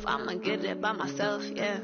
myself. I'ma get it by myself, yeah.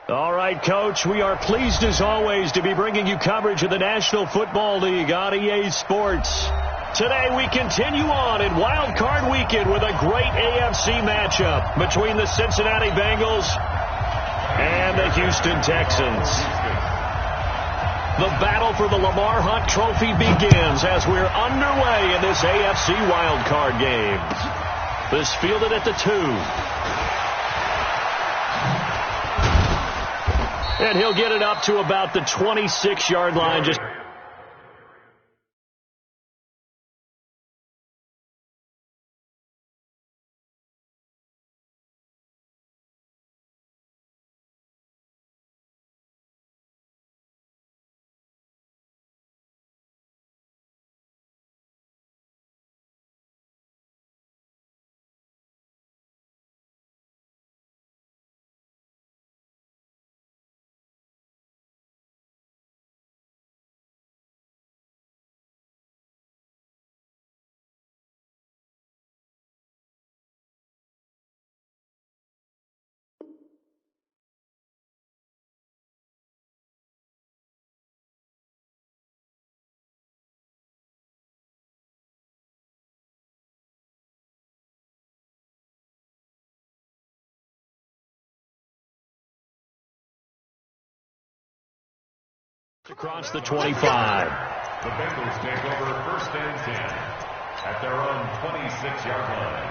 All right, Coach, we are pleased as always to be bringing you coverage of the National Football League on EA Sports. Today we continue on in Wild Card Weekend with a great AFC matchup between the Cincinnati Bengals and the Houston Texans. The battle for the Lamar Hunt Trophy begins as we're underway in this AFC Wild Card game. This fielded at the 2. And he'll get it up to about the 26-yard line. Just across the 25. The Bengals take over first and 10 at their own 26-yard line.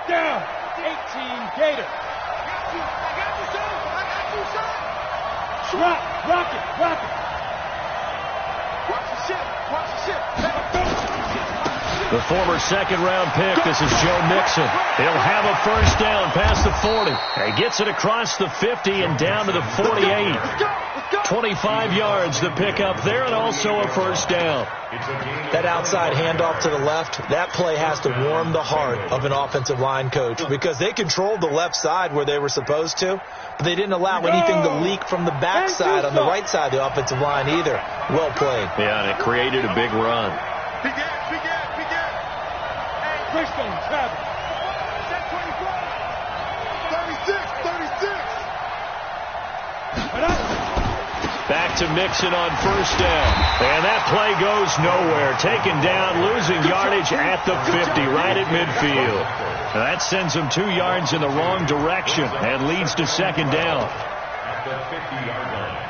Down, 18 Gator. I got you, son. Rock it. The former second-round pick, this is Joe Mixon. He'll have a first down past the 40. He gets it across the 50 and down to the 48. 25 yards to pick up there and also a first down. That outside handoff to the left, that play has to warm the heart of an offensive line coach because they controlled the left side where they were supposed to, but they didn't allow anything to leak from the backside on the right side of the offensive line either. Well played. Yeah, and it created a big run. Christian Travis. 36. Back to Mixon on first down. And that play goes nowhere. Taken down, losing yardage at the 50, right at midfield. Now that sends him 2 yards in the wrong direction and leads to second down. At the 50-yard line.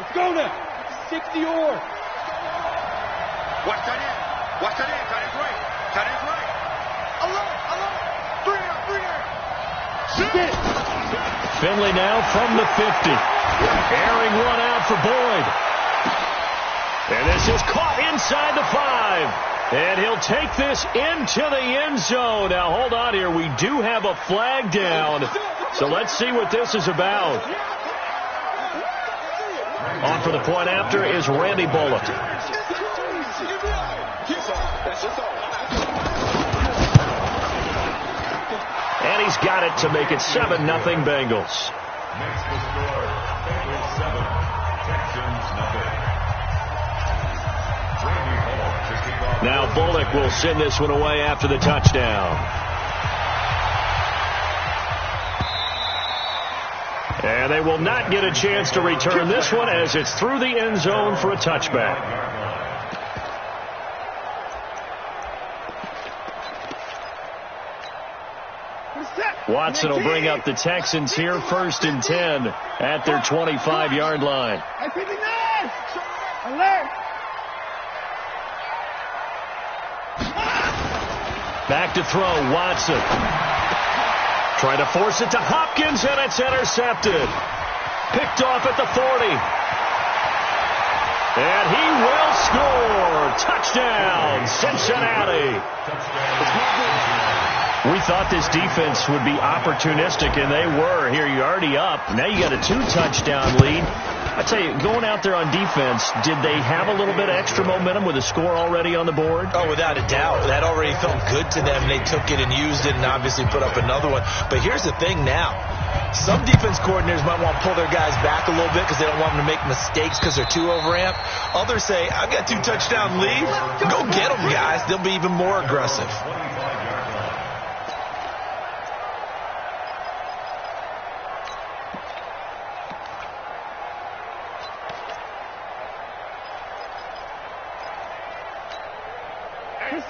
Let's go now. 60 or. Watch that in. Watch that in. Tight end's right. Tight end's right. Alone. Finley now from the 50. Airing one out for Boyd. And this is caught inside the 5. And he'll take this into the end zone. Now, hold on here. We do have a flag down. So let's see what this is about. On for the point after is Randy Bullock. And he's got it to make it 7-0 Bengals. Makes the score Bengals 7, Texans nothing. Randy Bullock to kick off. Now Bullock will send this one away after the touchdown. And they will not get a chance to return this one as it's through the end zone for a touchback. Watson will bring up the Texans here, 1st and 10 at their 25-yard line. Back to throw, Watson. Trying to force it to Hopkins, and it's intercepted. Picked off at the 40. And he will score. Touchdown, Cincinnati. We thought this defense would be opportunistic, and they were. Here, you're already up. Now you got a 2-touchdown lead. I tell you, going out there on defense, did they have a little bit of extra momentum with a score already on the board? Oh, without a doubt. That already felt good to them. They took it and used it and obviously put up another one. But here's the thing now. Some defense coordinators might want to pull their guys back a little bit because they don't want them to make mistakes because they're too overamped. Others say, I've got 2-touchdown lead. Go get them, guys. They'll be even more aggressive.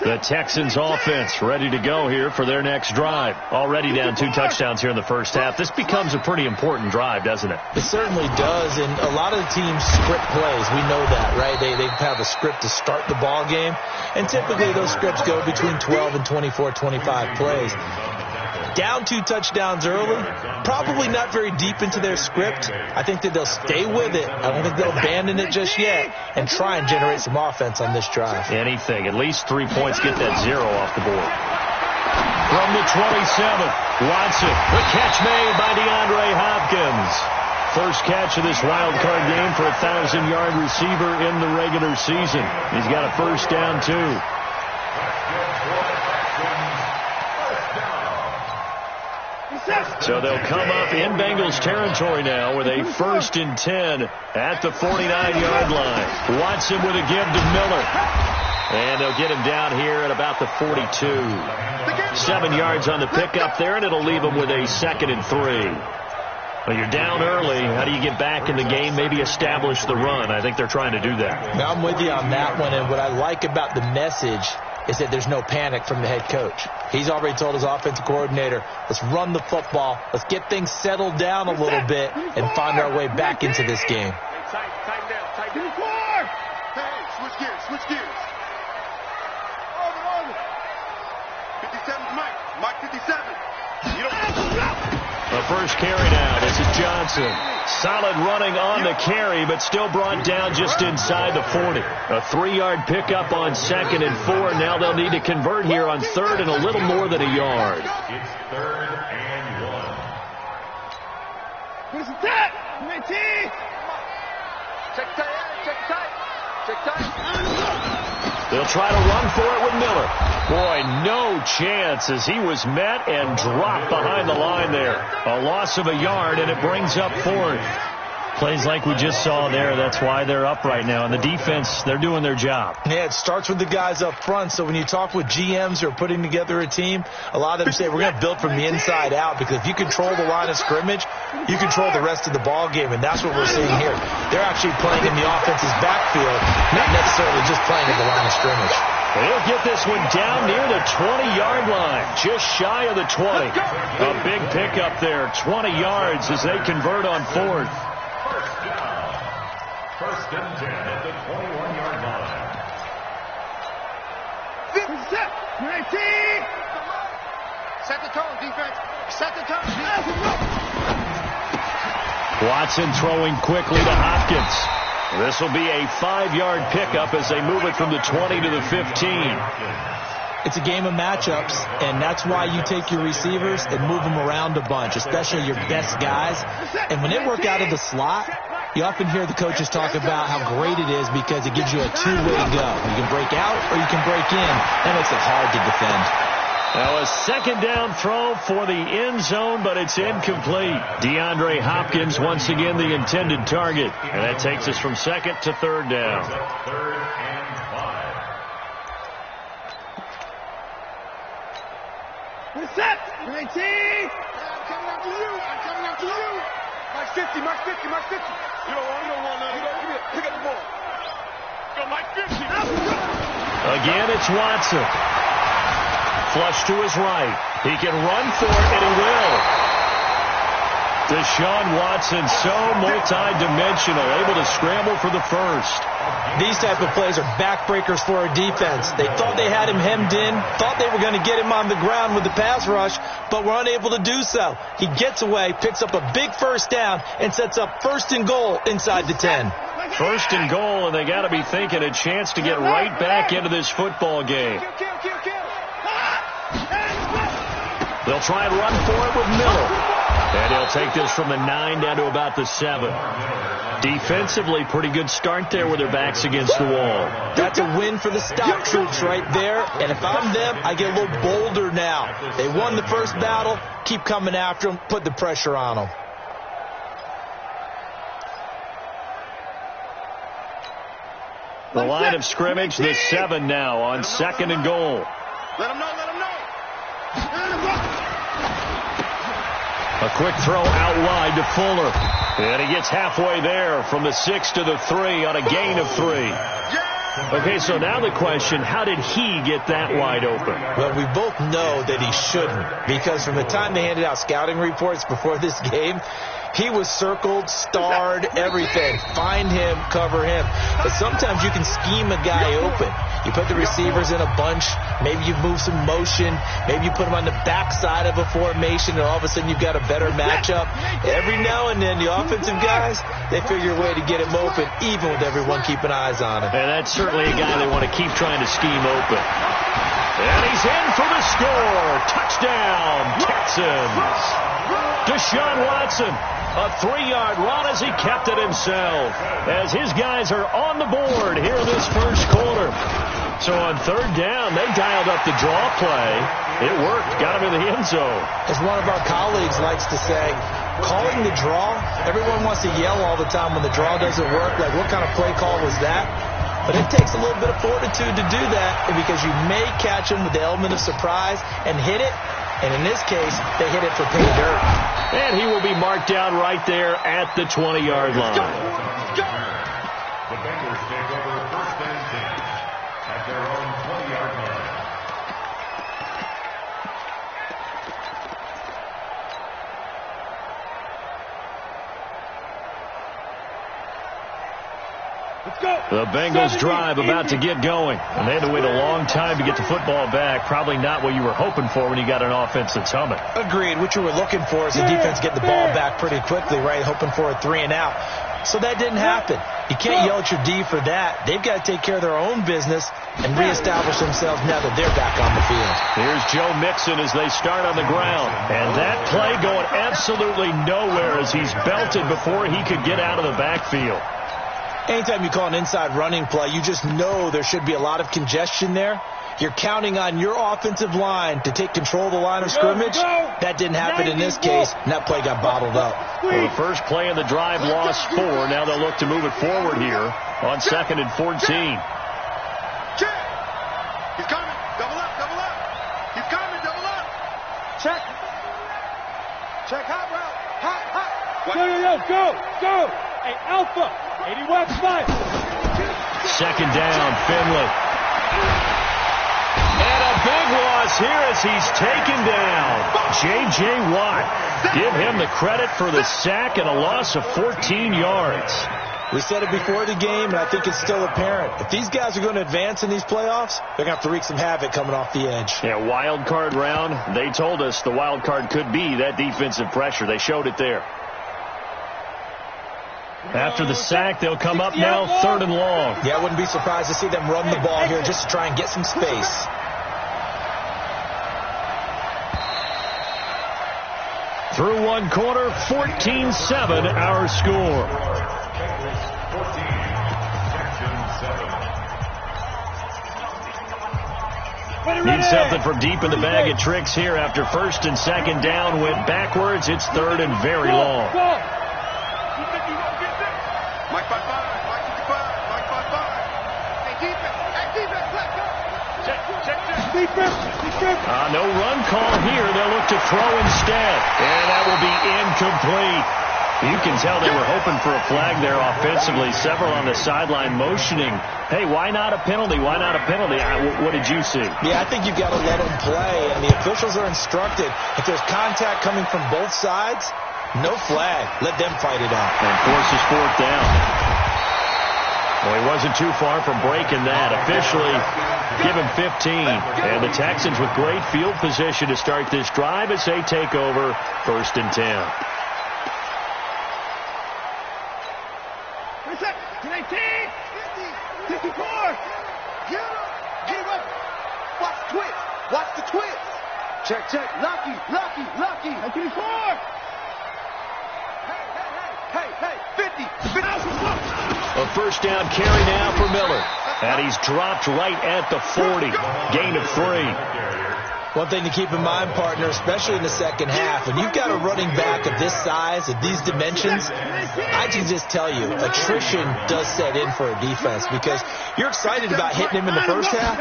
The Texans offense ready to go here for their next drive. Already down 2 touchdowns here in the first half. This becomes a pretty important drive, doesn't it? It certainly does, and a lot of the teams script plays. We know that, right? They have a script to start the ball game, and typically those scripts go between 12 and 24, 25 plays. Down 2 touchdowns early, probably not very deep into their script. I think that they'll stay with it. I don't think they'll abandon it just yet and try and generate some offense on this drive. Anything. At least 3 points, get that 0 off the board. From the 27, Watson. The catch made by DeAndre Hopkins. First catch of this wild card game for a 1,000-yard receiver in the regular season. He's got a first down, too. So they'll come up in Bengals territory now with a 1st and 10 at the 49-yard line. Watson with a give to Miller. And they'll get him down here at about the 42. 7 yards on the pickup there, and it'll leave him with a 2nd and 3. Well, you're down early. How do you get back in the game, maybe establish the run? I think they're trying to do that. Now, I'm with you on that one, and what I like about the message is that there's no panic from the head coach. He's already told his offensive coordinator, let's run the football, let's get things settled down a little bit and find our way back into this game. Tighten down. Hey, switch gears. Over. 57's Mike 57. You don't... The first carry now. This is Johnson. Solid running on the carry, but still brought down just inside the 40. A 3-yard pickup on 2nd and 4. Now they'll need to convert here on 3rd and a little more than a yard. It's 3rd and 1. Where's that? Check tight. They'll try to run for it with Miller. Boy, no chance as he was met and dropped behind the line there. A loss of a yard, and it brings up 4th. Plays like we just saw there. That's why they're up right now. And the defense, they're doing their job. Yeah, it starts with the guys up front. So when you talk with GMs who are putting together a team, a lot of them say we're going to build from the inside out, because if you control the line of scrimmage, you control the rest of the ball game, and that's what we're seeing here. They're actually playing in the offense's backfield, not necessarily just playing at the line of scrimmage. They'll get this one down near the 20-yard line, just shy of the 20. A big pickup there, 20 yards as they convert on 4th. First and 10 at the 21-yard line. Set. 19. Set the tone, defense. Set the tone. Watson throwing quickly to Hopkins. This will be a 5-yard pickup as they move it from the 20 to the 15. It's a game of matchups, and that's why you take your receivers and move them around a bunch, especially your best guys. And when they work out of the slot, you often hear the coaches talk about how great it is because it gives you a two-way go. You can break out or you can break in. That makes it hard to defend. Now a second down throw for the end zone, but it's incomplete. DeAndre Hopkins once again the intended target. And that takes us from second to third down. Third and 5. Set. 19. I'm coming after you. I'm coming after you. Mike 50, Mike 50, Mike 50. You don't want none. Pick up the ball. Go, Mike 50. Again, it's Watson. Flush to his right. He can run for it, and he will. Deshaun Watson, so multi-dimensional, able to scramble for the first. These type of plays are backbreakers for our defense. They thought they had him hemmed in, thought they were going to get him on the ground with the pass rush, but were unable to do so. He gets away, picks up a big first down, and sets up first and goal inside the 10. First and goal, and they got to be thinking a chance to get right back into this football game. They'll try and run for it with Miller. And he'll take this from the 9 down to about the 7. Defensively, pretty good start there with their backs against the wall. That's a win for the stop troops right there. And if I'm them, I get a little bolder now. They won the first battle. Keep coming after them. Put the pressure on them. The line of scrimmage, the 7 now on second and goal. Let him know, let him know. A quick throw out wide to Fuller. And he gets halfway there from the 6 to the 3 on a gain of 3. Okay, so now the question, how did he get that wide open? Well, we both know that he shouldn't, because from the time they handed out scouting reports before this game, he was circled, starred, everything. Find him, cover him. But sometimes you can scheme a guy open. You put the receivers in a bunch. Maybe you move some motion. Maybe you put them on the backside of a formation, and all of a sudden you've got a better matchup. Every now and then, the offensive guys, they figure a way to get him open, even with everyone keeping eyes on him. And that's certainly a guy they want to keep trying to scheme open. And he's in for the score. Touchdown, Texans. Deshaun Watson. A 3-yard run as he kept it himself. As his guys are on the board here in this first quarter. So on third down, they dialed up the draw play. It worked. Got him in the end zone. As one of our colleagues likes to say, calling the draw, everyone wants to yell all the time when the draw doesn't work. Like, what kind of play call was that? But it takes a little bit of fortitude to do that, because you may catch them with the element of surprise and hit it. And in this case, they hit it for pay dirt. And he will be marked down right there at the 20-yard line. The Bengals take over first and 10 at their own 20-yard line. The Bengals drive about to get going. And they had to wait a long time to get the football back. Probably not what you were hoping for when you got an offense that's humming. Agreed. What you were looking for is the defense get the ball back pretty quickly, right? Hoping for a 3 and out. So that didn't happen. You can't yell at your D for that. They've got to take care of their own business and reestablish themselves now that they're back on the field. Here's Joe Mixon as they start on the ground. And that play going absolutely nowhere as he's belted before he could get out of the backfield. Anytime you call an inside running play, you just know there should be a lot of congestion there. You're counting on your offensive line to take control of the line of scrimmage. That didn't happen in this case, and that play got bottled up. Well, the first play in the drive lost 4. Now they'll look to move it forward here on 2nd and 14. He's coming. Double up, double up. He's coming, double up. Check. Check hot route. Hot, hot. Go. Hey, Alpha. 81 spot. Second down, Finley. And a big loss here as he's taken down. J.J. Watt. Give him the credit for the sack and a loss of 14 yards. We said it before the game, and I think it's still apparent. If these guys are going to advance in these playoffs, they're going to have to wreak some havoc coming off the edge. Yeah, wild card round. They told us the wild card could be that defensive pressure. They showed it there. After the sack, they'll come up now 3rd and long. Yeah, I wouldn't be surprised to see them run the ball here just to try and get some space. Through one quarter, 14-7 our score. Need something from deep in the bag of tricks here after 1st and 2nd down. Went backwards. It's 3rd and very long. Mike 5-5, Mike 55, Mike 5-5. Hey, defense, let's go. Check. Defense. No run call here. They'll look to throw instead. And that will be incomplete. You can tell they were hoping for a flag there offensively. Several on the sideline motioning. Hey, why not a penalty? Why not a penalty? What did you see? Yeah, I think you've got to let them play. And the officials are instructed, if there's contact coming from both sides, no flag. Let them fight it out. And forces 4th down. Well, he wasn't too far from breaking that. Officially, give him 15. And the Texans with great field position to start this drive as they take over 1st and 10. 19, 50, 54. Get up. Watch the twist. Watch the twist. Check. Lucky. 94. Hey, 50. A 1st down carry now for Miller. And he's dropped right at the 40. Gain of 3. One thing to keep in mind, partner, especially in the second half, when you've got a running back of this size, of these dimensions, I can just tell you, attrition does set in for a defense because you're excited about hitting him in the first half,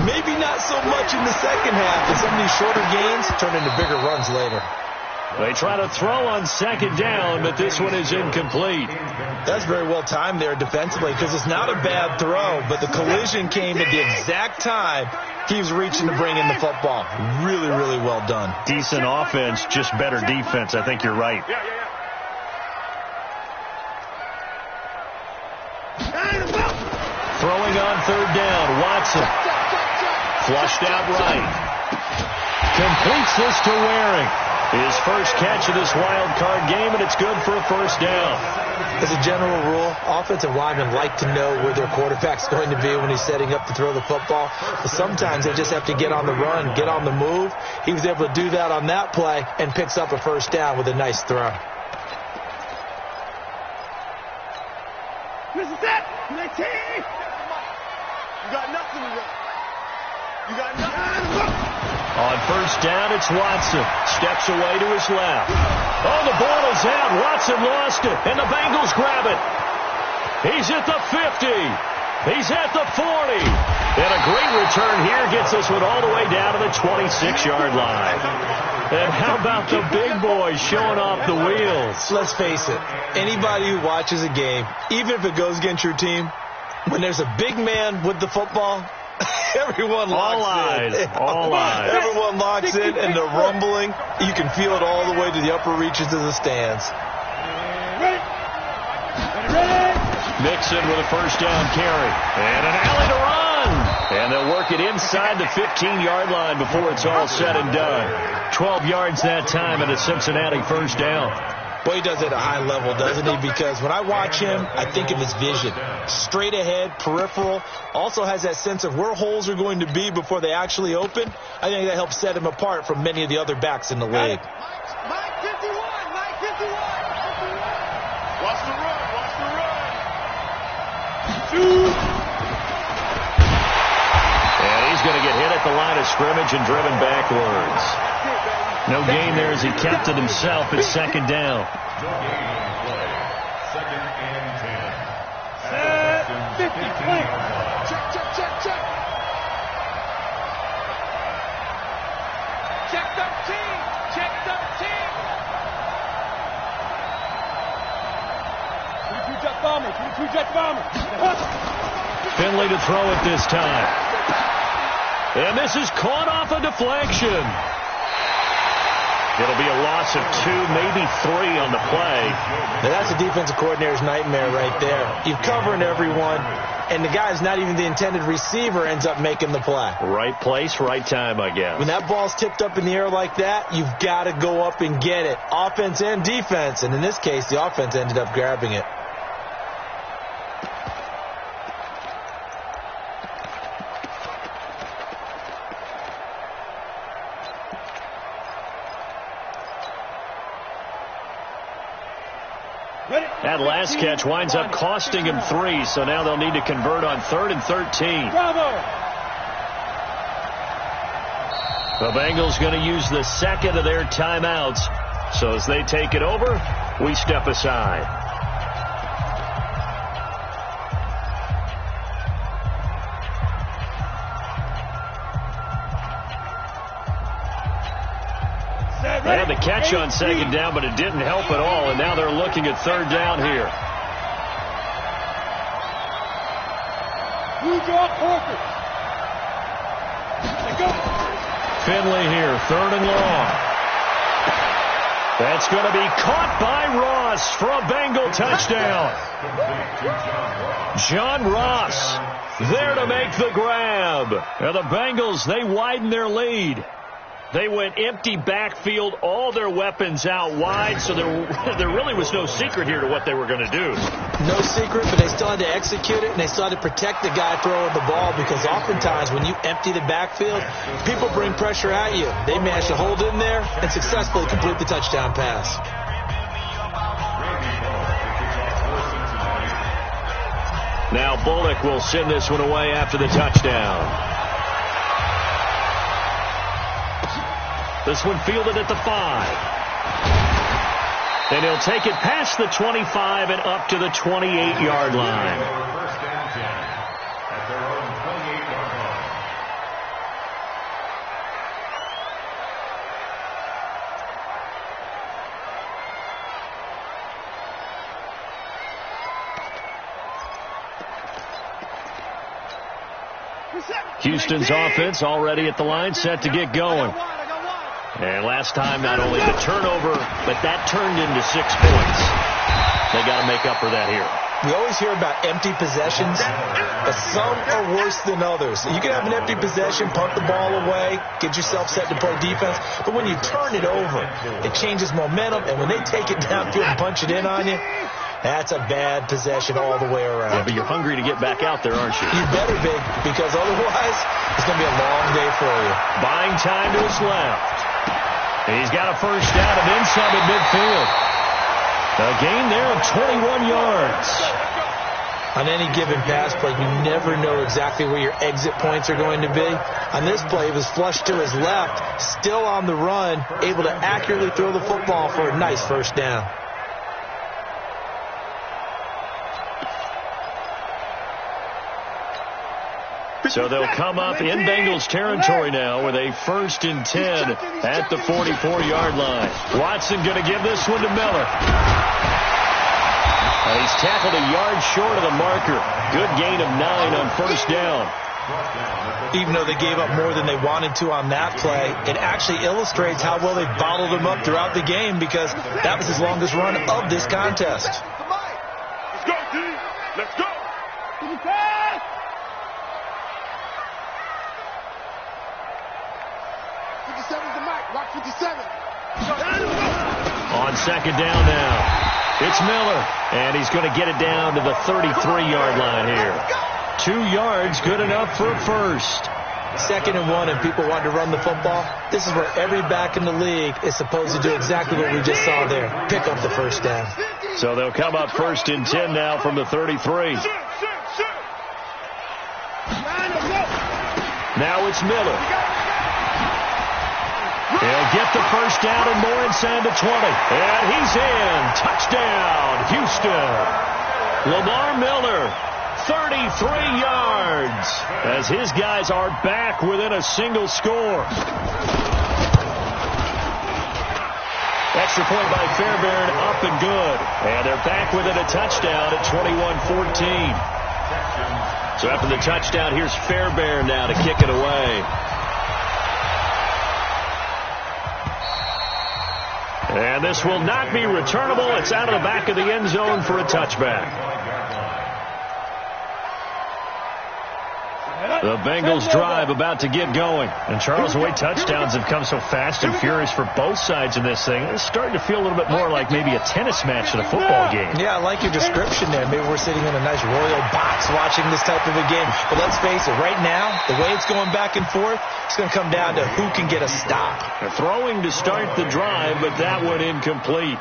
maybe not so much in the second half, and some of these shorter gains turn into bigger runs later. They try to throw on 2nd down, but this one is incomplete. That's very well timed there defensively because it's not a bad throw, but the collision came at the exact time he was reaching to bring in the football. Really, really well done. Decent offense, just better defense. I think you're right. Throwing on 3rd down, Watson. Flushed out right. Completes this to Waring. His first catch of this wild card game, and it's good for a 1st down. As a general rule, offensive linemen like to know where their quarterback's going to be when he's setting up to throw the football. But sometimes they just have to get on the run, get on the move. He was able to do that on that play and picks up a 1st down with a nice throw. This is it. 19. You got nothing to run. You got nothing to run. On 1st down, it's Watson. Steps away to his left. Oh, the ball is out. Watson lost it, and the Bengals grab it. He's at the 50. He's at the 40. And a great return here gets this one all the way down to the 26-yard line. And how about the big boys showing off the wheels? Let's face it, anybody who watches a game, even if it goes against your team, when there's a big man with the football, everyone locks in. All eyes. Everyone locks in, and the rumbling, you can feel it all the way to the upper reaches of the stands. Mixon with a 1st down carry. And an alley to run. And they'll work it inside the 15-yard line before it's all said and done. 12 yards that time and a Cincinnati 1st down. Boy, he does it at a high level, doesn't he? Because when I watch him, I think of his vision. Straight ahead, peripheral. Also has that sense of where holes are going to be before they actually open. I think that helps set him apart from many of the other backs in the league. Mike 51. Watch the run. And he's going to get hit at the line of scrimmage and driven backwards. No gain there as he kept it himself at 2nd down. 2nd and 10. 50. Check. Check 13. Jet bomber. Finley to throw it this time. And this is caught off a deflection. It'll be a loss of 2, maybe 3 on the play. Now that's a defensive coordinator's nightmare right there. You're covering everyone, and the guy's not even the intended receiver ends up making the play. Right place, right time, I guess. When that ball's tipped up in the air like that, you've got to go up and get it. Offense and defense, and in this case, the offense ended up grabbing it. That last catch winds up costing him 3, so now they'll need to convert on 3rd and 13. Bravo! The Bengals going to use the second of their timeouts. So as they take it over, we step aside. They had the catch on second down, but it didn't help at all, and now they're looking at third down here. You drop Horford. Let's go. Finley here, 3rd and long. That's going to be caught by Ross for a Bengal touchdown. John Ross there to make the grab. And the Bengals, they widen their lead. They went empty backfield, all their weapons out wide, so there really was no secret here to what they were going to do. No secret, but they still had to execute it, and they still had to protect the guy throwing the ball, because oftentimes when you empty the backfield, people bring pressure at you. They managed to hold in there and successfully complete the touchdown pass. Now Bullock will send this one away after the touchdown. This one fielded at the 5. And he'll take it past the 25 and up to the 28-yard line. First and 10 at their own 28-yard line. Houston's offense already at the line, set to get going. And last time, not only the turnover, but that turned into 6 points. They got to make up for that here. We always hear about empty possessions, but some are worse than others. You can have an empty possession, punt the ball away, get yourself set to play defense, but when you turn it over, it changes momentum, and when they take it downfield and punch it in on you, that's a bad possession all the way around. Yeah, but you're hungry to get back out there, aren't you? You better be, because otherwise, it's going to be a long day for you. Buying time to his left. He's got a first down and then some at midfield. A gain there of 21 yards. On any given pass play, you never know exactly where your exit points are going to be. On this play, it was flushed to his left, still on the run, able to accurately throw the football for a nice first down. So they'll come up in Bengals territory now with a 1st and 10 at the 44-yard line. Watson going to give this one to Miller. He's tackled a yard short of the marker. Good gain of 9 on first down. Even though they gave up more than they wanted to on that play, it actually illustrates how well they bottled them up throughout the game, because that was his longest run of this contest. Let's go, D. Let's go. On second down now, it's Miller, and he's going to get it down to the 33-yard line here. 2 yards, good enough for a first. 2nd and 1, and people want to run the football. This is where every back in the league is supposed to do exactly what we just saw there, pick up the first down. So they'll come up 1st and 10 now from the 33. Now it's Miller. He'll get the first down and more inside the 20. And he's in. Touchdown, Houston. Lamar Miller, 33 yards, as his guys are back within a single score. Extra point by Fairbairn, up and good. And they're back within a touchdown at 21-14. So after the touchdown, here's Fairbairn now to kick it away. And this will not be returnable. It's out of the back of the end zone for a touchback. The Bengals drive about to get going. And Charles, the way touchdowns have come so fast and furious for both sides in this thing, it's starting to feel a little bit more like maybe a tennis match than a football game. Yeah, I like your description there. Maybe we're sitting in a nice royal box watching this type of a game. But let's face it, right now, the way it's going back and forth, it's going to come down to who can get a stop. They're throwing to start the drive, but that one incomplete.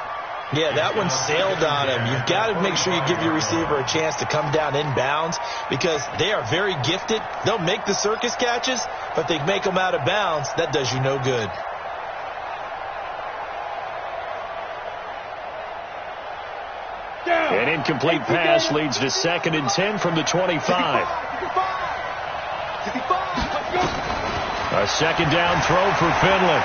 Yeah, that one sailed on him. You've got to make sure you give your receiver a chance to come down inbounds because they are very gifted. They'll make the circus catches, but they make them out of bounds. That does you no good. An incomplete pass leads to 2nd and 10 from the 25. A second down throw for Finley.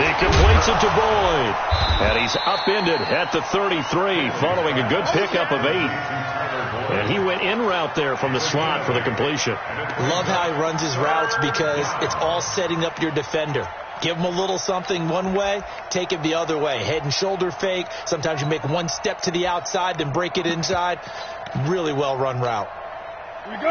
He completes it to Boyd. And he's upended at the 33 following a good pickup of 8. And he went in route there from the slot for the completion. Love how he runs his routes because it's all setting up your defender. Give him a little something one way, take it the other way. Head and shoulder fake. Sometimes you make one step to the outside, then break it inside. Really well run route.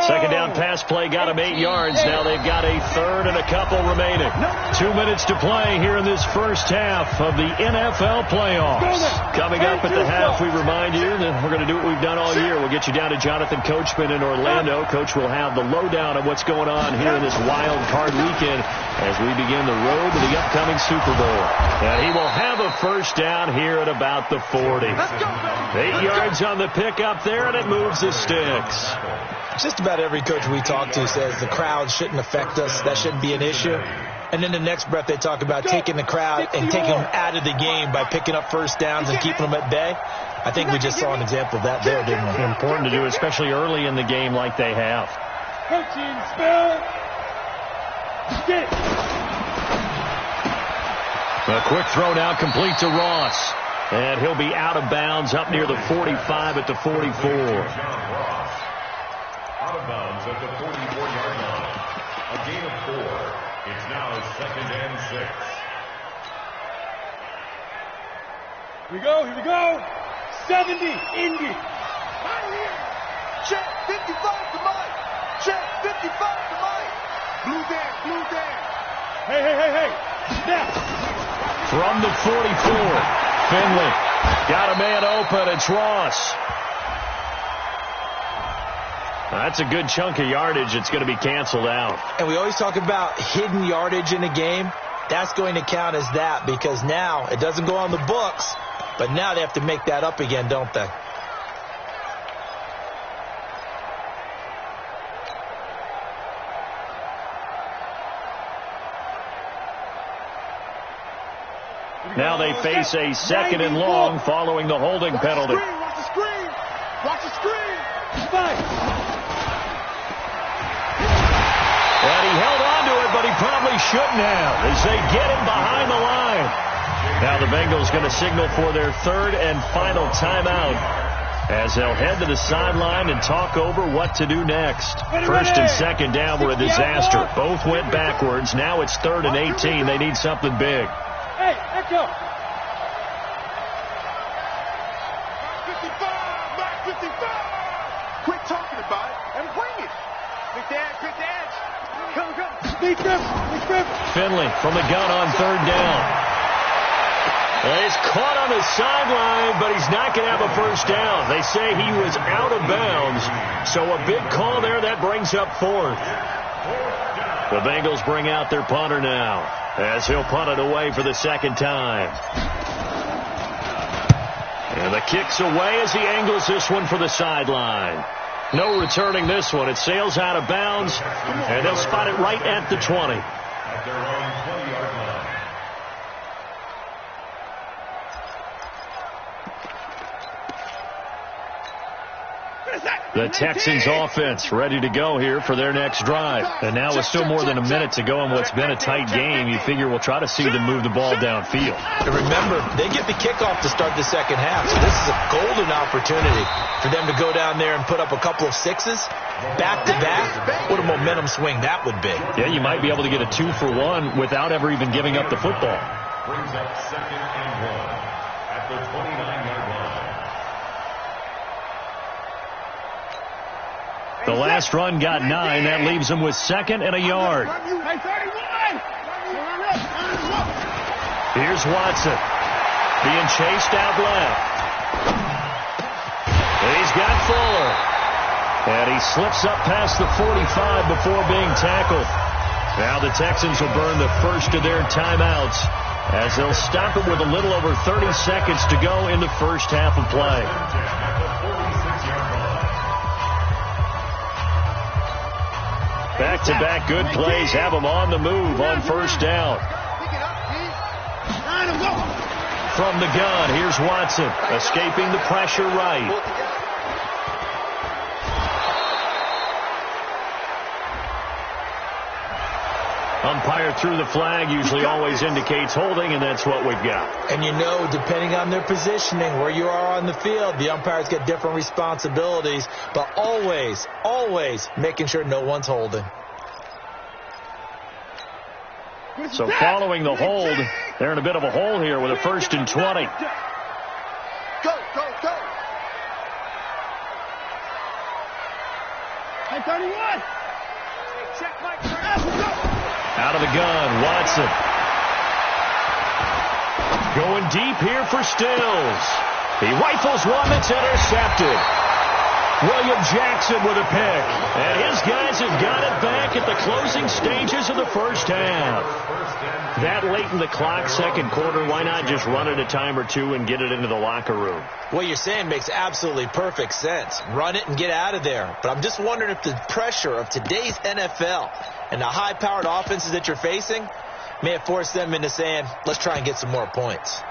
Second down pass play got him 8 yards. Now they've got a third and a couple remaining. 2 minutes to play here in this first half of the NFL playoffs. Coming up at the half, we remind you that we're going to do what we've done all year. We'll get you down to Jonathan Coachman in Orlando. Coach will have the lowdown of what's going on here in this wild card weekend as we begin the road to the upcoming Super Bowl. And he will have a first down here at about the 40. 8 yards on the pickup there, and it moves the sticks. Just about every coach we talk to says the crowd shouldn't affect us. That shouldn't be an issue. And then the next breath they talk about taking the crowd and taking them out of the game by picking up first downs and keeping them at bay. I think we just saw an example of that there, didn't we? Important to do, especially early in the game like they have. Coaching spell. A quick throw now complete to Ross. And he'll be out of bounds up near the 45 at the 44. Out of bounds at the 44-yard line. A gain of 4. It's now 2nd and 6. Here we go. 70, Indy. Check 55 to Mike. Check 55 to Mike. Blue down. Hey. Snap. From the 44, Finley got a man open. It's Ross. That's a good chunk of yardage. It's going to be canceled out. And we always talk about hidden yardage in a game. That's going to count as that because now it doesn't go on the books, but now they have to make that up again, don't they? Now they face a 2nd and long following the holding penalty. Watch the screen. And he held on to it, but he probably shouldn't have as they get him behind the line. Now the Bengals going to signal for their 3rd and final timeout as they'll head to the sideline and talk over what to do next. 1st and 2nd down were a disaster. Both went backwards. Now it's 3rd and 18. They need something big. Hey, Echo. Back 55. Quit talking about it and bring it. Quick dash. Come. Speed trip. Finley from the gun on 3rd down. And he's caught on the sideline, but he's not going to have a first down. They say he was out of bounds, so a big call there. That brings up 4th. The Bengals bring out their punter now as he'll punt it away for the 2nd time. And the kick's away as he angles this one for the sideline. No returning this one. It sails out of bounds, and they'll spot it right at the 20. At their own 20-yard line. The Texans offense ready to go here for their next drive. And now with still more than a minute to go in what's been a tight game, you figure we'll try to see them move the ball downfield. And remember, they get the kickoff to start the 2nd half, so this is a golden opportunity for them to go down there and put up a couple of 6s back-to-back. What a momentum swing that would be. Yeah, you might be able to get a 2-for-1 without ever even giving up the football. Brings up 2nd and 1 at the 29-yard line. The last run got 9. That leaves them with 2nd and a yard. Here's Watson. Being chased out left. He's got Fuller. And he slips up past the 45 before being tackled. Now the Texans will burn the first of their timeouts as they'll stop it with a little over 30 seconds to go in the first half of play. Back-to-back good plays have them on the move on first down. From the gun, here's Watson, escaping the pressure right. Umpire threw the flag, usually always indicates holding, and that's what we've got. And you know, depending on their positioning, where you are on the field, the umpires get different responsibilities, but always, always making sure no one's holding. So following the hold, they're in a bit of a hole here with a 1st and 20. Go, go, go. Hey, 31. Check my Out of the gun, Watson. Going deep here for Stills. He rifles one that's intercepted. William Jackson with a pick. And his guys have got it back at the closing stages of the first half. That late in the clock, second quarter, why not just run it a time or two and get it into the locker room? What you're saying makes absolutely perfect sense. Run it and get out of there. But I'm just wondering if the pressure of today's NFL and the high-powered offenses that you're facing may have forced them into saying, let's try and get some more points.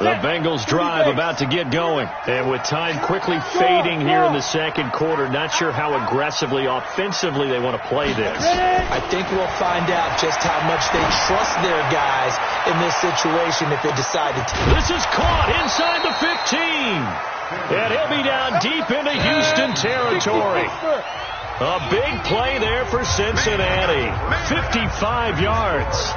The Bengals drive about to get going. And with time quickly fading here in the second quarter, not sure how aggressively, offensively they want to play this. I think we'll find out just how much they trust their guys in this situation if they decide to. This is caught inside the 15. And he'll be down deep into Houston territory. A big play there for Cincinnati. 55 yards.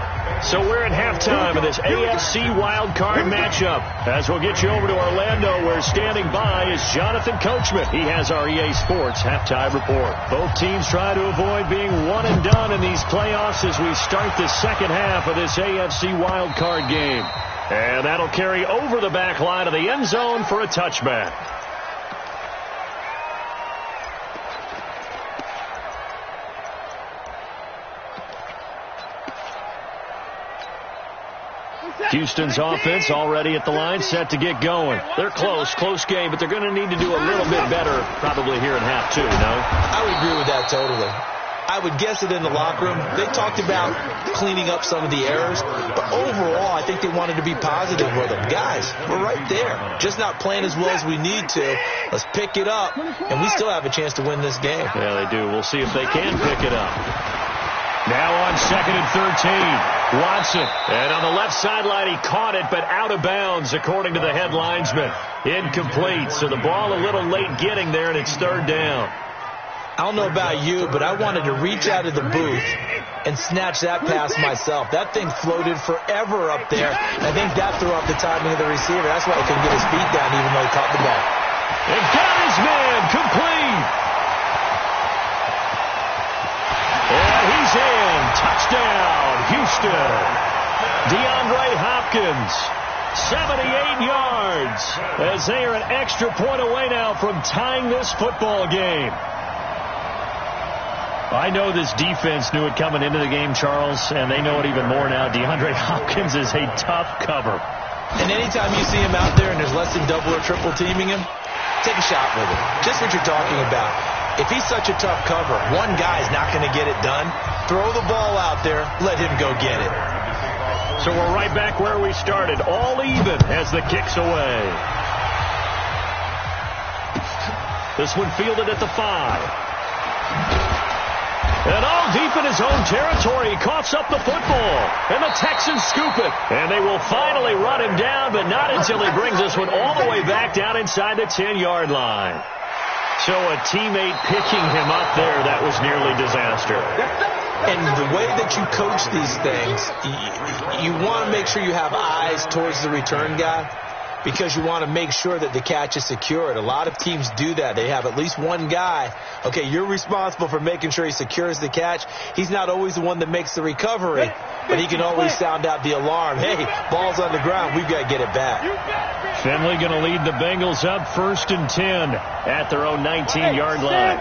So we're at halftime of this AFC wildcard matchup. As we'll get you over to Orlando, where standing by is Jonathan Coachman. He has our EA Sports halftime report. Both teams try to avoid being one and done in these playoffs as we start the second half of this AFC wildcard game. And that'll carry over the back line of the end zone for a touchback. Houston's offense already at the line, set to get going. They're close game, but they're going to need to do a little bit better probably here in half two, no? I would agree with that totally. I would guess that in the locker room, they talked about cleaning up some of the errors, but overall, I think they wanted to be positive with them. Guys, we're right there, just not playing as well as we need to. Let's pick it up, and we still have a chance to win this game. Yeah, they do. We'll see if they can pick it up. Now on 2nd and 13, Watson. And on the left sideline, he caught it, but out of bounds, according to the head linesman. Incomplete, so the ball a little late getting there, and it's 3rd down. I don't know about you, but I wanted to reach out of the booth and snatch that pass myself. That thing floated forever up there. I think that threw off the timing of the receiver. That's why he couldn't get his feet down even though he caught the ball. And got his man complete. And he's in. Touchdown, Houston. DeAndre Hopkins, 78 yards, as they are an extra point away now from tying this football game. I know this defense knew it coming into the game, Charles, and they know it even more now. DeAndre Hopkins is a tough cover. And anytime you see him out there and there's less than double or triple teaming him, take a shot with him. Just what you're talking about. If he's such a tough cover, one guy's not going to get it done. Throw the ball out there. Let him go get it. So we're right back where we started. All even as the kick's away. This one fielded at the 5. And all deep in his own territory, he coughs up the football. And the Texans scoop it. And they will finally run him down, but not until he brings this one all the way back down inside the 10-yard line. So a teammate picking him up there, that was nearly disaster. And the way that you coach these things, you want to make sure you have eyes towards the return guy because you want to make sure that the catch is secured. A lot of teams do that. They have at least one guy. Okay, you're responsible for making sure he secures the catch. He's not always the one that makes the recovery, but he can always sound out the alarm. Hey, ball's on the ground. We've got to get it back. Finley going to lead the Bengals up 1st and 10 at their own 19-yard line.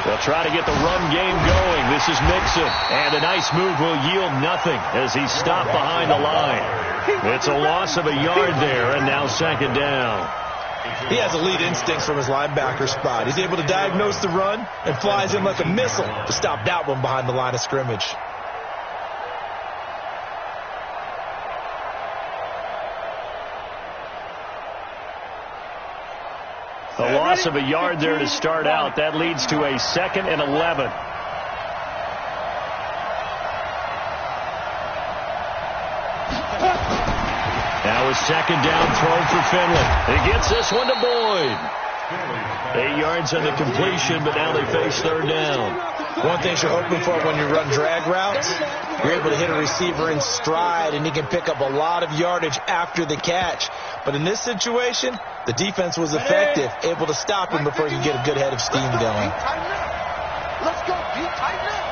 They'll try to get the run game going. This is Mixon. And a nice move will yield nothing as he's stopped behind the line. It's a loss of a yard there, and now 2nd down. He has elite instincts from his linebacker spot. He's able to diagnose the run and flies in like a missile to stop that one behind the line of scrimmage. A loss of a yard there to start out. That leads to a 2nd and 11. Now a 2nd down throw for Finley. He gets this one to Boyd. 8 yards on the completion, but now they face 3rd down. One thing you're hoping for when you run drag routes, you're able to hit a receiver in stride, and he can pick up a lot of yardage after the catch. But in this situation, the defense was effective, able to stop him before he could get a good head of steam going. Let's go, Pete. Tighten up.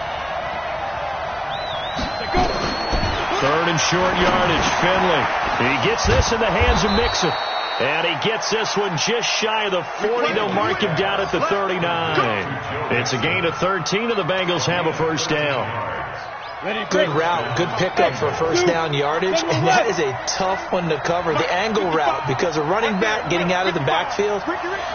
3rd and short yardage. Finley. He gets this in the hands of Mixon. And he gets this one just shy of the 40. They'll mark him down at the 39. It's a gain of 13, and the Bengals have a 1st down. Good route, good pickup for 1st down yardage, and that is a tough one to cover. The angle route, because a running back getting out of the backfield,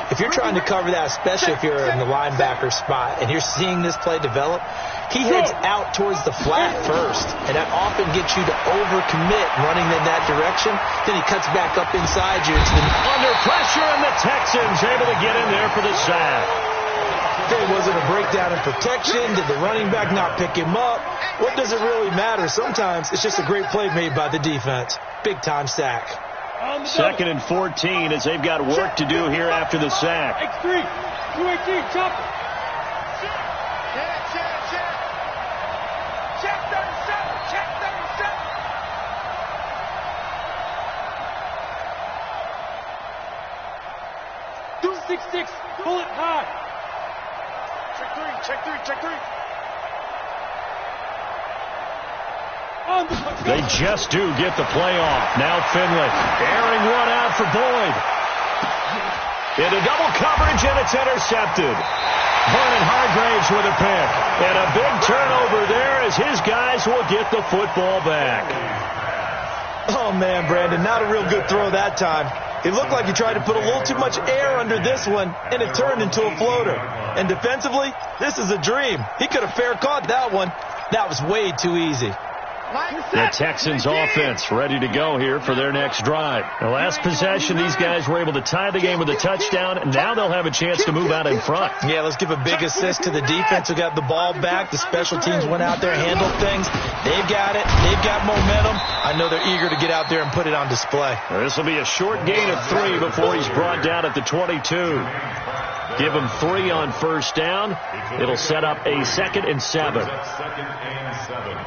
if you're trying to cover that, especially if you're in the linebacker spot, and you're seeing this play develop, he heads out towards the flat first, and that often gets you to overcommit running in that direction. Then he cuts back up inside you. Under pressure, and the Texans able to get in there for the sack. Was it a breakdown in protection? Did the running back not pick him up? What does it really matter? Sometimes it's just a great play made by the defense. Big-time sack. 2nd and 14 as they've got work to do here after the sack. X3, 218, chopper. Check 37. Check 37. 266, bullet high. Check 3. Check 3. They just do get the play off. Now Finley airing one out for Boyd. Into double coverage, and it's intercepted. Vernon Hargraves with a pick. And a big turnover there as his guys will get the football back. Oh, man, Brandon, not a real good throw that time. It looked like he tried to put a little too much air under this one, and it turned into a floater. And defensively, this is a dream. He could have fair caught that one. That was way too easy. The Texans offense ready to go here for their next drive. The last possession, these guys were able to tie the game with a touchdown, and now they'll have a chance to move out in front. Yeah, let's give a big assist to the defense who got the ball back. The special teams went out there, handled things. They've got it. They've got momentum. I know they're eager to get out there and put it on display. This will be a short gain of 3 before he's brought down at the 22. Give him 3 on 1st down. It'll set up a 2nd and 7. 2nd and 7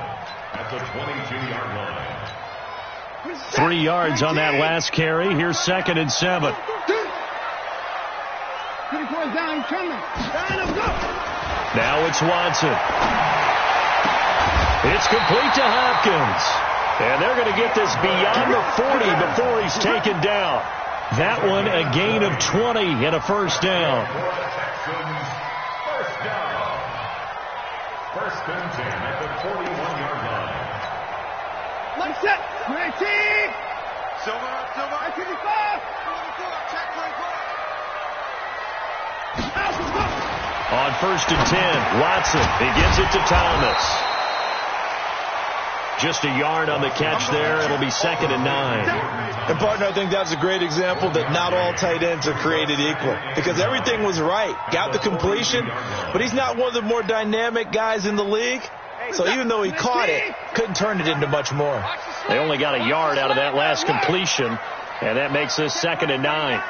at the 22-yard line. 3 yards on that last carry. Here's 2nd and 7. Now it's Watson. It's complete to Hopkins. And they're going to get this beyond the 40 before he's taken down. That one a gain of 20 and a 1st down. Texans, 1st down. 1st and 10 at the 41-yard line. Like set. 19. Silver. 55. 24. Check 24. On 1st and 10, Watson. He gives it to Thomas. Just a yard on the catch there. It'll be 2nd and 9. And, partner, I think that's a great example that not all tight ends are created equal because everything was right. Got the completion, but he's not one of the more dynamic guys in the league. So even though he caught it, couldn't turn it into much more. They only got a yard out of that last completion, and that makes this 2nd and 9.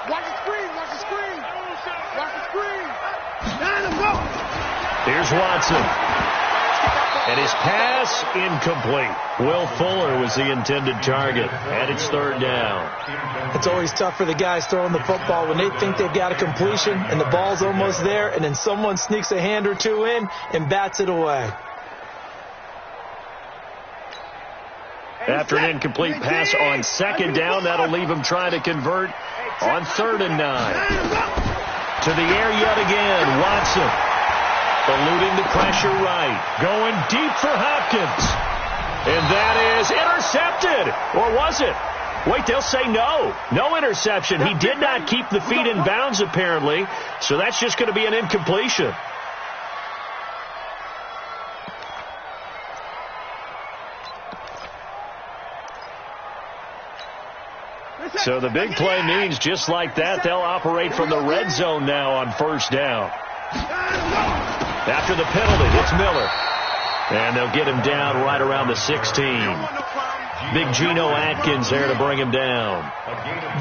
Watch the screen. Watch the screen. Watch the screen. Here's Watson. And his pass incomplete. Will Fuller was the intended target, and it's 3rd down. It's always tough for the guys throwing the football when they think they've got a completion and the ball's almost there, and then someone sneaks a hand or two in and bats it away. After an incomplete pass on 2nd down, that'll leave him trying to convert on 3rd and 9. To the air yet again, Watson. Eluding the pressure right. Going deep for Hopkins. And that is intercepted. Or was it? Wait, they'll say no. No interception. He did not keep the feet in bounds, apparently. So that's just going to be an incompletion. So the big play means just like that, they'll operate from the red zone now on 1st down. After the penalty, it's Miller. And they'll get him down right around the 16. Big Geno Atkins there to bring him down.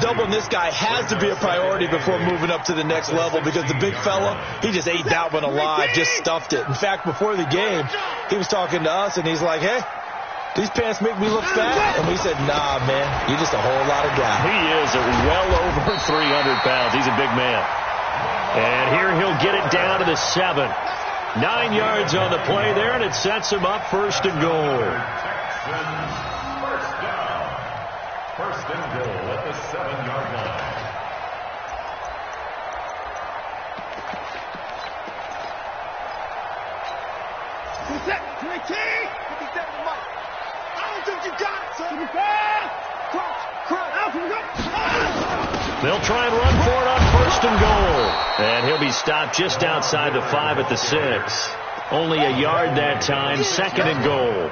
Doubling this guy has to be a priority before moving up to the next level, because the big fella, he just ate that one alive, just stuffed it. In fact, before the game, he was talking to us, and he's like, hey, these pants make me look fat. And we said, nah, man, you're just a whole lot of guy. He is well over 300 pounds. He's a big man. And here he'll get it down to the 7. 9 yards on the play there, and it sets him up 1st and goal. First and goal at the 7-yard line. I don't think you got it, son. They'll try and run for it on 1st and goal. And he'll be stopped just outside the 5 at the 6. Only a yard that time, 2nd and goal.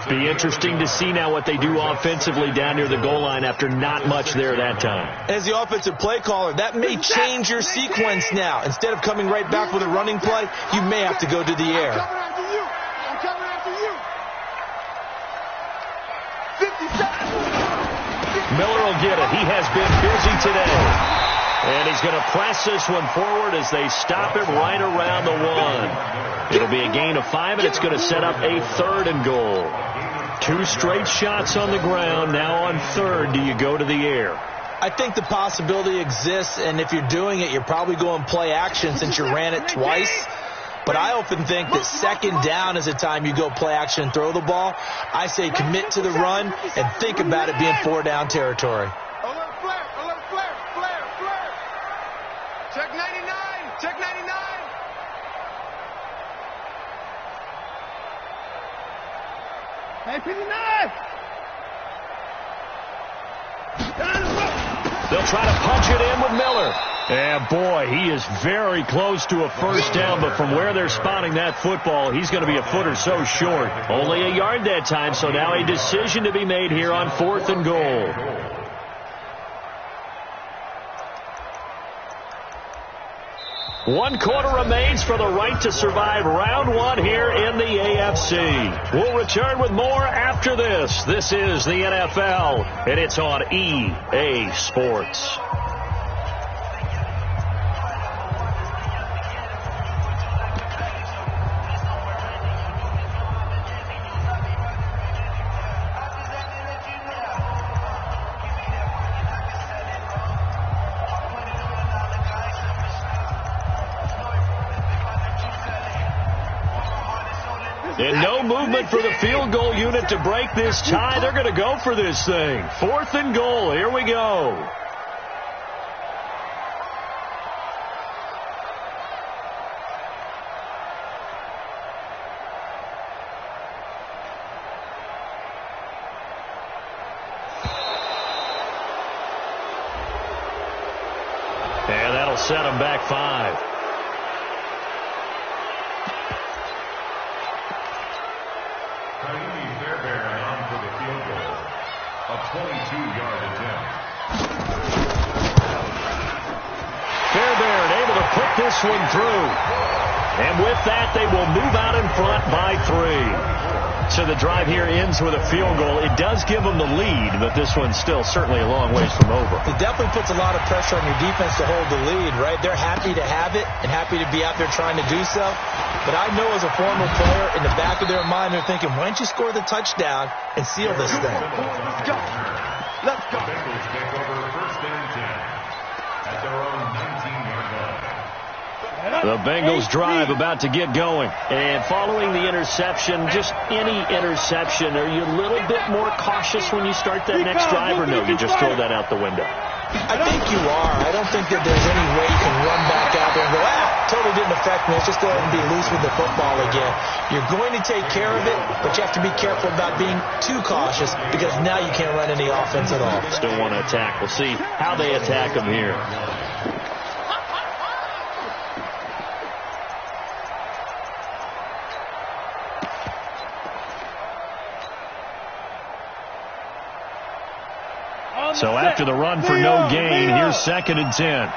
Be interesting to see now what they do offensively down near the goal line after not much there that time. As the offensive play caller, that may change your sequence now. Instead of coming right back with a running play, you may have to go to the air. I'm coming after you. 50 seconds. Miller will get it. He has been busy today. And he's going to press this one forward as they stop him right around the 1. It'll be a gain of 5, and it's going to set up a 3rd and goal. 2 straight shots on the ground. Now on 3rd, do you go to the air? I think the possibility exists, and if you're doing it, you're probably going play action since you ran it twice. But I often think that 2nd down is the time you go play action and throw the ball. I say commit to the run and think about it being 4-down territory. Alert flare. Check 99. Check 99. Hey, 59. They'll try to punch it in with Miller. And boy, he is very close to a 1st down, but from where they're spotting that football, he's going to be a foot or so short. Only a yard that time, so now a decision to be made here on 4th and goal. One quarter remains for the right to survive round 1 here in the AFC. We'll return with more after this. This is the NFL, and it's on EA Sports. And no movement for the field goal unit to break this tie. They're going to go for this thing. 4th and goal. Here we go. And that'll set them back 5. On for the field goal. A 22-yard attempt. Fairbairn able to to put this one through. And with that, they will move out in front by 3. So the drive here ends with a field goal. It does give them the lead, but this one's still certainly a long ways from over. It definitely puts a lot of pressure on your defense to hold the lead, right? They're happy to have it and happy to be out there trying to do so. But I know as a former player, in the back of their mind, they're thinking, why don't you score the touchdown and seal this thing? Let's go. Let's go. Bengals take over first and 10 at their own 19-yard line. The Bengals drive about to get going. And following the interception, just any interception, are you a little bit more cautious when you start that next drive, or no, you just throw that out the window? I think you are. I don't think that there's any way you can run back out there and go, totally didn't affect me. Let's just go ahead and be loose with the football again. You're going to take care of it, but you have to be careful about being too cautious because now you can't run any offense at all. Still want to attack. We'll see how they attack them here. So after the run for no gain, here's 2nd and 10.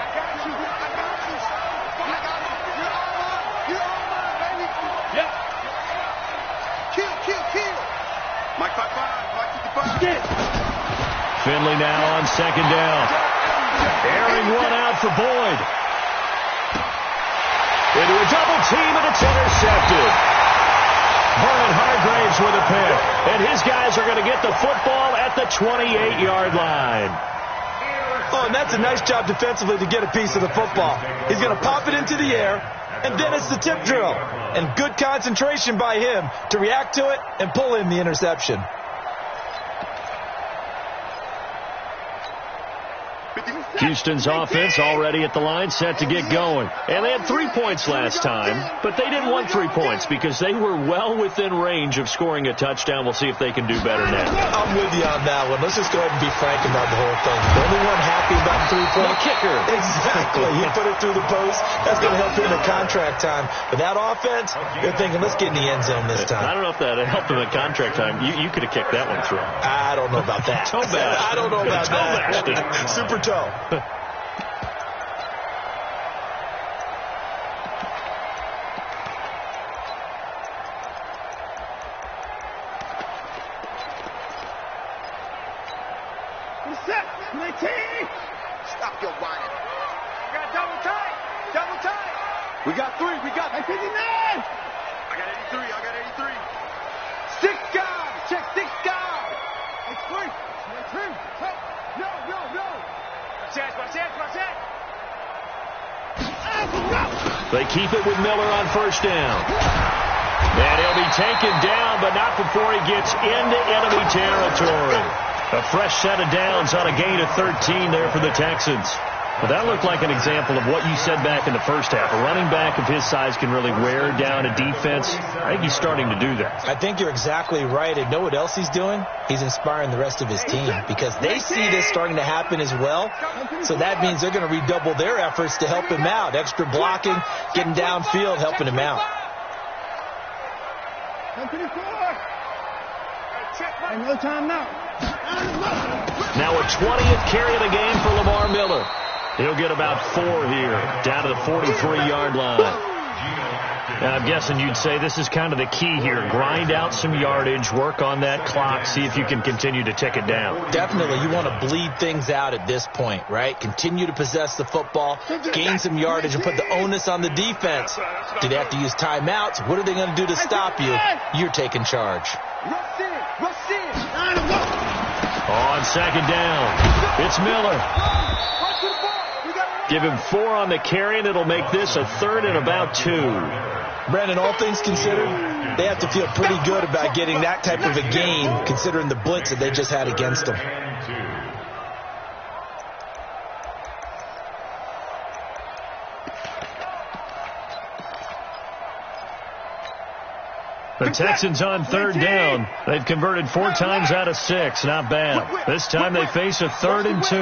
Finley now on 2nd down. Airing one out for Boyd. Into a double team, and it's intercepted. Vernon Hargraves with a pick. And his guys are going to get the football at the 28-yard line. Oh, and that's a nice job defensively to get a piece of the football. He's going to pop it into the air, and then it's the tip drill. And good concentration by him to react to it and pull in the interception. Houston's offense already at the line, set to get going. And they had 3 points last time, but they didn't want 3 points because they were well within range of scoring a touchdown. We'll see if they can do better now. I'm with you on that one. Let's just go ahead and be frank about the whole thing. The only one happy about 3 points. The kicker. Exactly. He put it through the post. That's going to help him in contract time. But that offense, they're thinking, let's get in the end zone this time. I don't know if that helped him in contract time. You could have kicked that one through. I don't know about that. Toe bash. I don't know about that. Super toe. Stop your whining. We got double tight. Double tight. We got 3. We got 59. I got 83. 6 guys. Check 6 guys. It's 3. No. My chance. They keep it with Miller on 1st down. And he'll be taken down, but not before he gets into enemy territory. A fresh set of downs on a gain of 13 there for the Texans. But that looked like an example of what you said back in the first half. A running back of his size can really wear down a defense. I think he's starting to do that. I think you're exactly right. And know what else he's doing? He's inspiring the rest of his team because they see this starting to happen as well. So that means they're going to redouble their efforts to help him out. Extra blocking, getting downfield, helping him out. No time now. Now a 20th carry of the game for Lamar Miller. He'll get about 4 here, down to the 43-yard line. Now, I'm guessing you'd say this is kind of the key here. Grind out some yardage, work on that clock, see if you can continue to tick it down. Definitely. You want to bleed things out at this point, right? Continue to possess the football, gain some yardage, and put the onus on the defense. Do they have to use timeouts? What are they going to do to stop you? You're taking charge. Rush in. On 2nd down, it's Miller. Give him 4 on the carry, and it'll make this a 3rd and about 2. Brandon, all things considered, they have to feel pretty good about getting that type of a gain, considering the blitz that they just had against them. The Texans on 3rd down. They've converted 4 times out of 6. Not bad. This time they face a 3rd and 2.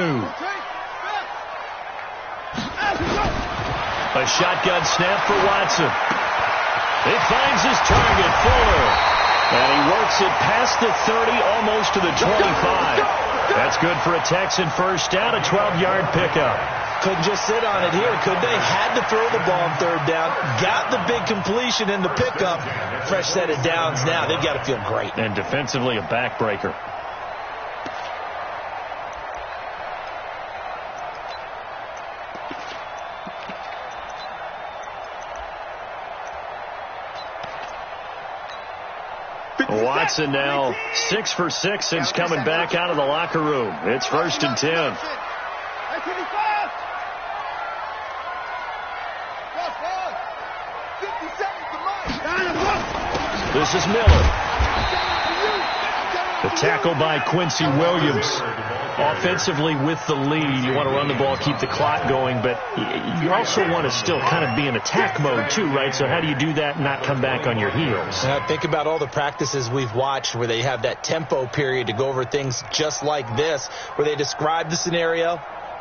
A shotgun snap for Watson. It finds his target, Fuller. And he works it past the 30, almost to the 25. That's good for a Texan first down, a 12-yard pickup. Couldn't just sit on it here, could they? Had to throw the ball on third down. Got the big completion in the pickup. Fresh set of downs now. They've got to feel great. And defensively, a backbreaker. Watson now 6 for 6 since coming back out of the locker room. It's 1st and 10. This is Miller. The tackle by Quincy Williams. Offensively with the lead, you want to run the ball, keep the clock going, but you also want to still kind of be in attack mode too, right? So how do you do that and not come back on your heels? Think about all the practices we've watched where they have that tempo period to go over things just like this, where they describe the scenario,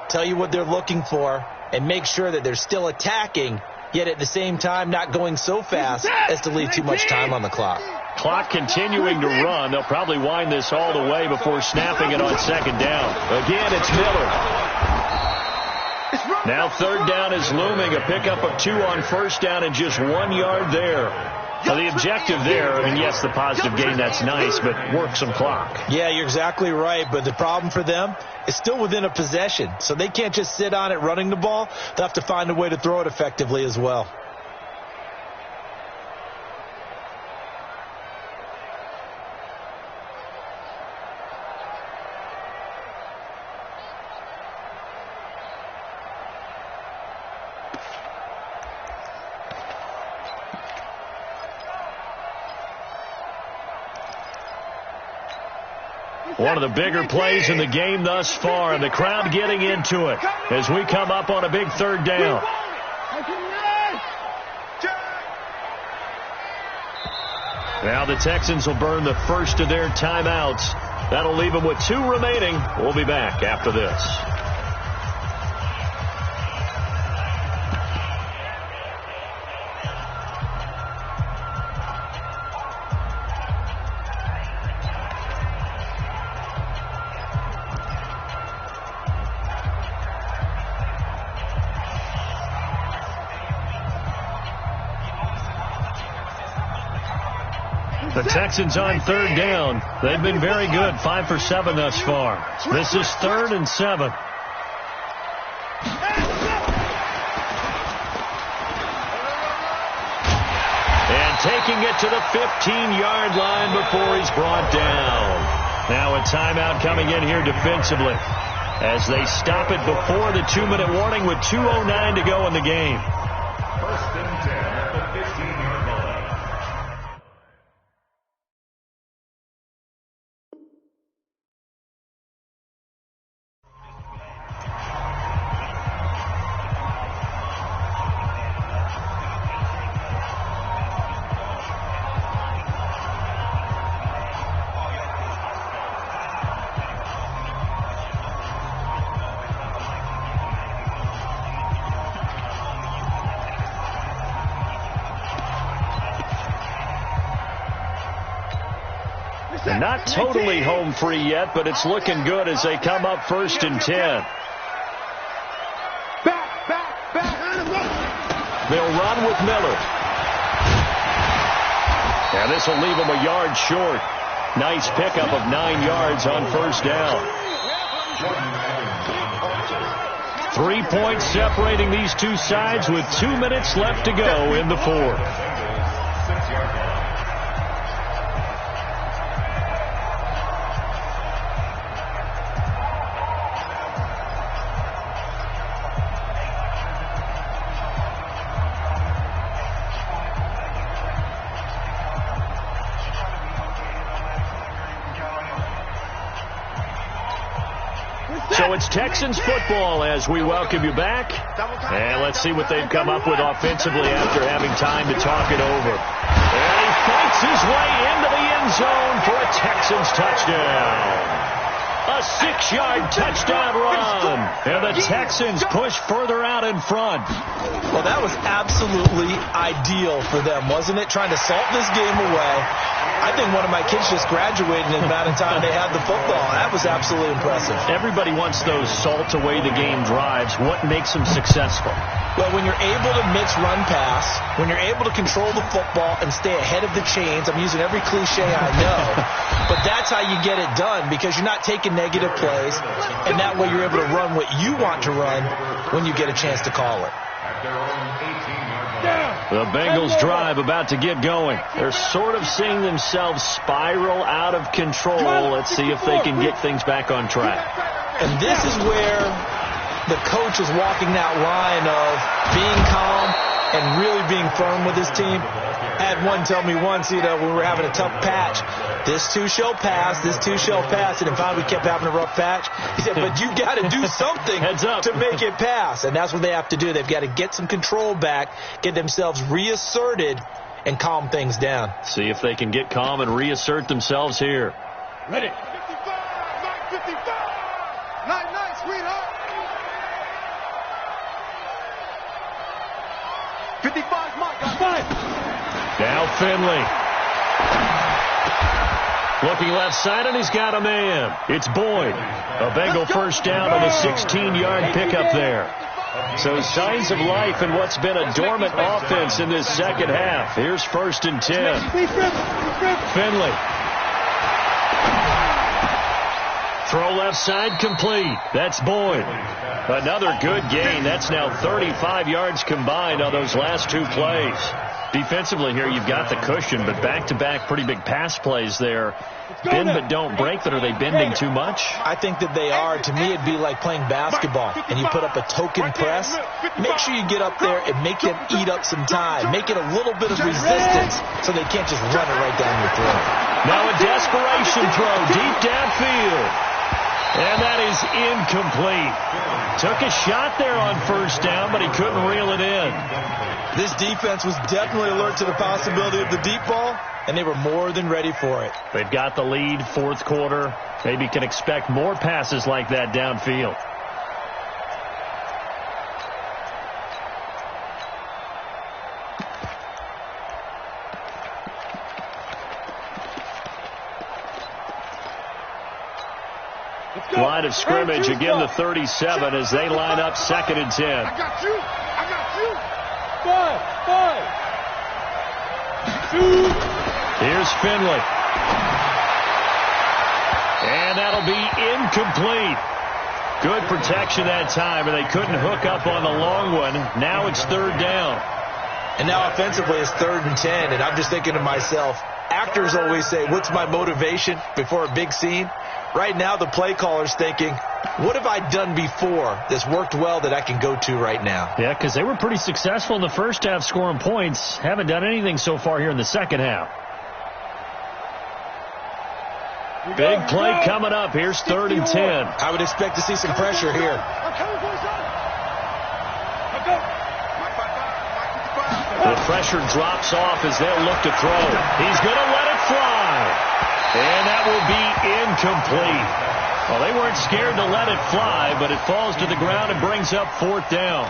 tell you what they're looking for, and make sure that they're still attacking, yet at the same time not going so fast as to leave too much time on the clock. Clock continuing to run. They'll probably wind this all the way before snapping it on 2nd down. Again, it's Miller. Now 3rd down is looming. A pickup of 2 on 1st down and just 1 yard there. Now the objective there, I mean, yes, the positive gain, that's nice, but work some clock. Yeah, you're exactly right, but the problem for them is still within a possession. So they can't just sit on it running the ball. They'll have to find a way to throw it effectively as well. One of the bigger plays in the game thus far, and the crowd getting into it as we come up on a big 3rd down. Now the Texans will burn the first of their timeouts. That'll leave them with 2 remaining. We'll be back after this. The Texans on 3rd down. They've been very good, 5 for 7 thus far. This is 3rd and 7. And taking it to the 15-yard line before he's brought down. Now a timeout coming in here defensively as they stop it before the 2-minute warning with 2:09 to go in the game. 1st and 10 at the 15-yard line. And not totally home free yet, but it's looking good as they come up 1st and 10. They'll run with Miller. And this will leave them a yard short. Nice pickup of 9 yards on 1st down. 3 points separating these two sides with 2 minutes left to go in the 4th. So it's Texans football as we welcome you back. And let's see what they've come up with offensively after having time to talk it over. And he fights his way into the end zone for a Texans touchdown. A 6-yard touchdown run. And the Texans push further out in front. Well, that was absolutely ideal for them, wasn't it? Trying to salt this game away. I think one of my kids just graduated in the amount of time they had the football. That was absolutely impressive. Everybody wants those salt away the game drives. What makes them successful? Well, when you're able to mix run pass, when you're able to control the football and stay ahead of the chains, I'm using every cliche I know, but that's how you get it done, because you're not taking negative plays, and that way you're able to run what you want to run when you get a chance to call it. The Bengals drive about to get going. They're sort of seeing themselves spiral out of control. Let's see if they can get things back on track. And this is where the coach is walking that line of being calm and really being firm with his team. I had one tell me once, when we were having a tough patch, this too shall pass, this too shall pass. And finally we kept having a rough patch. He said, but you got to do something to make it pass. And that's what they have to do. They've got to get some control back, get themselves reasserted, and calm things down. See if they can get calm and reassert themselves here. Ready. 55, night, sweetheart. 55, Mike. Now Finley. Looking left side, and he's got a man. It's Boyd. A Bengal first down on the 16-yard pickup there. So signs of life in what's been a dormant offense in this second half. Here's 1st and 10. Finley. Throw left side complete. That's Boyd. Another good gain. That's now 35 yards combined on those last two plays. Defensively here, you've got the cushion, but back-to-back pretty big pass plays there. Bend but don't break, but are they bending too much? I think that they are. To me, it'd be like playing basketball, and you put up a token press. Make sure you get up there and make them eat up some time. Make it a little bit of resistance so they can't just run it right down your throat. Now a desperation throw deep downfield. And that is incomplete. Took a shot there on 1st down, but he couldn't reel it in. This defense was definitely alert to the possibility of the deep ball, and they were more than ready for it. They've got the lead, 4th quarter. Maybe can expect more passes like that downfield. Line of scrimmage, again the 37 as they line up 2nd and 10. I got you. 5. Here's Finley. And that'll be incomplete. Good protection that time, and they couldn't hook up on the long one. Now it's 3rd down. And now offensively it's 3rd and 10, and I'm just thinking to myself, actors always say, what's my motivation before a big scene? Right now, the play caller's thinking, what have I done before that's worked well that I can go to right now? Yeah, because they were pretty successful in the first half scoring points. Haven't done anything so far here in the second half. Big play coming up. Here's 3rd and 10. I would expect to see some pressure here. The pressure drops off as they'll look to throw. He's going to let it fly. And that will be incomplete. Well, they weren't scared to let it fly, but it falls to the ground and brings up 4th down.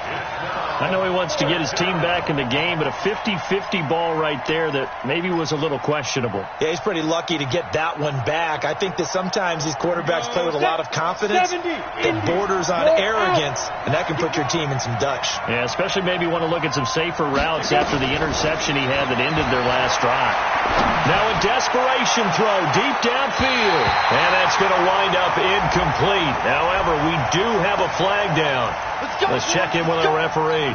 I know he wants to get his team back in the game, but a 50-50 ball right there that maybe was a little questionable. Yeah, he's pretty lucky to get that one back. I think that sometimes these quarterbacks play with a lot of confidence that borders on arrogance, and that can put your team in some Dutch. Yeah, especially maybe want to look at some safer routes after the interception he had that ended their last drive. Now a desperation throw deep downfield, and that's going to wind up incomplete. However, we do have a flag down. Let's check in with our referee.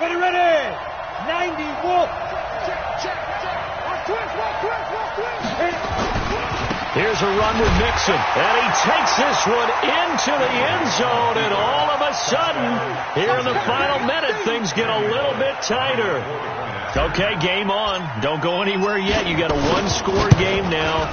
Ready. 91. Check. Watch twist. Here's a run with Mixon, and he takes this one into the end zone, and all of a sudden, here in the final minute, things get a little bit tighter. Okay, game on. Don't go anywhere yet. You got a one-score game now.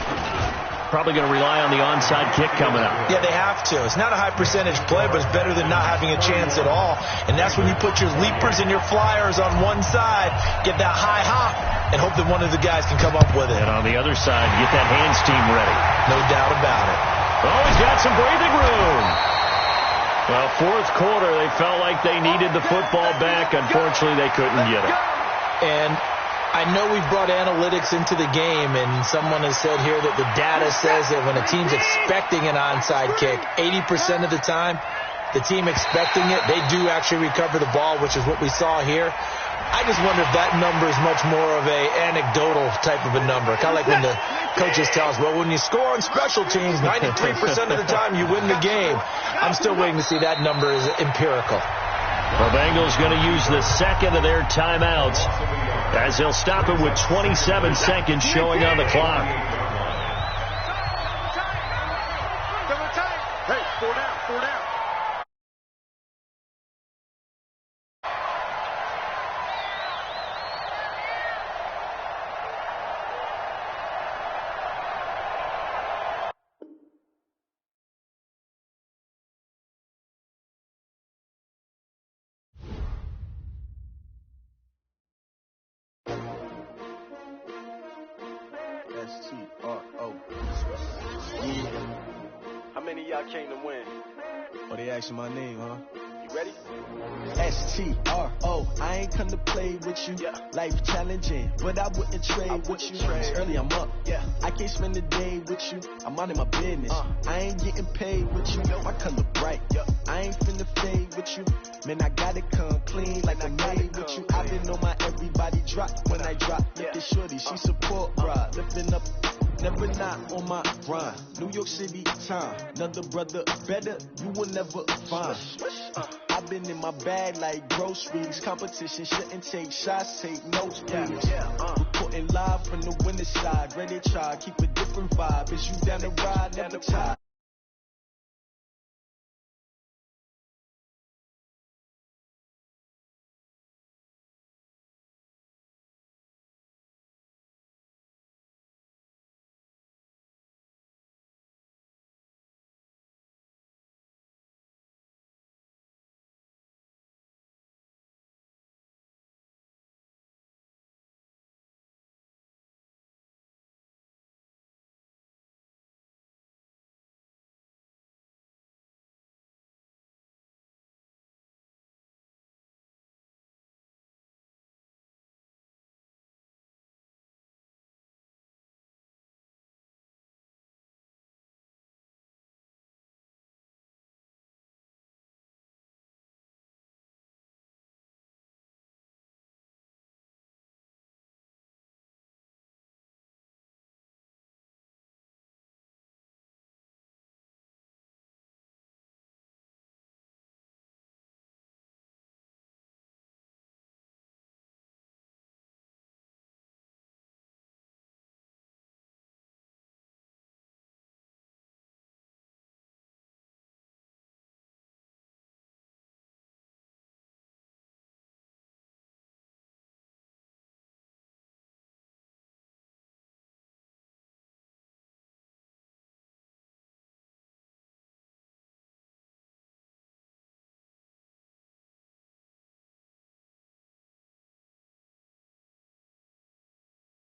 Probably going to rely on the onside kick coming up. Yeah, they have to. It's not a high percentage play, but it's better than not having a chance at all. And that's when you put your leapers and your flyers on one side, get that high hop, and hope that one of the guys can come up with it. And on the other side, get that hands team ready. No doubt about it. Oh, he's got some breathing room. Well, fourth quarter, they felt like they needed the football back. Unfortunately, they couldn't get it. And I know we've brought analytics into the game, and someone has said here that the data says that when a team's expecting an onside kick, 80% of the time, the team expecting it, they do actually recover the ball, which is what we saw here. I just wonder if that number is much more of a anecdotal type of a number. Kind of like when the coaches tell us, well, when you score on special teams, 93% of the time you win the game. I'm still waiting to see that number is empirical. The Bengals going to use the second of their timeouts as they'll stop it with 27 seconds showing on the clock. Hey, 4 down, 4 down. S-T-R-O. Yeah. How many of y'all came to win? Oh, they asking my name, huh? You ready? S-T-R-O. I ain't come to play with you. Yeah. Life challenging, but I wouldn't trade with you. It's early, I'm up. Yeah. I can't spend the day with you. I'm out of my business. I ain't getting paid with you. My color bright. Yeah. I ain't finna fade with you. Man, I gotta come clean like I'm made with you. I've been on my everybody drop when I drop. Look at shorty, she support ride. Lifting up, never not on my grind. New York City time, another brother better, you will never find. I've been in my bag like groceries. Competition shouldn't take shots, take notes, please. Reporting live from the winter side. Ready to try, keep a different vibe. Is you down the ride, never tie.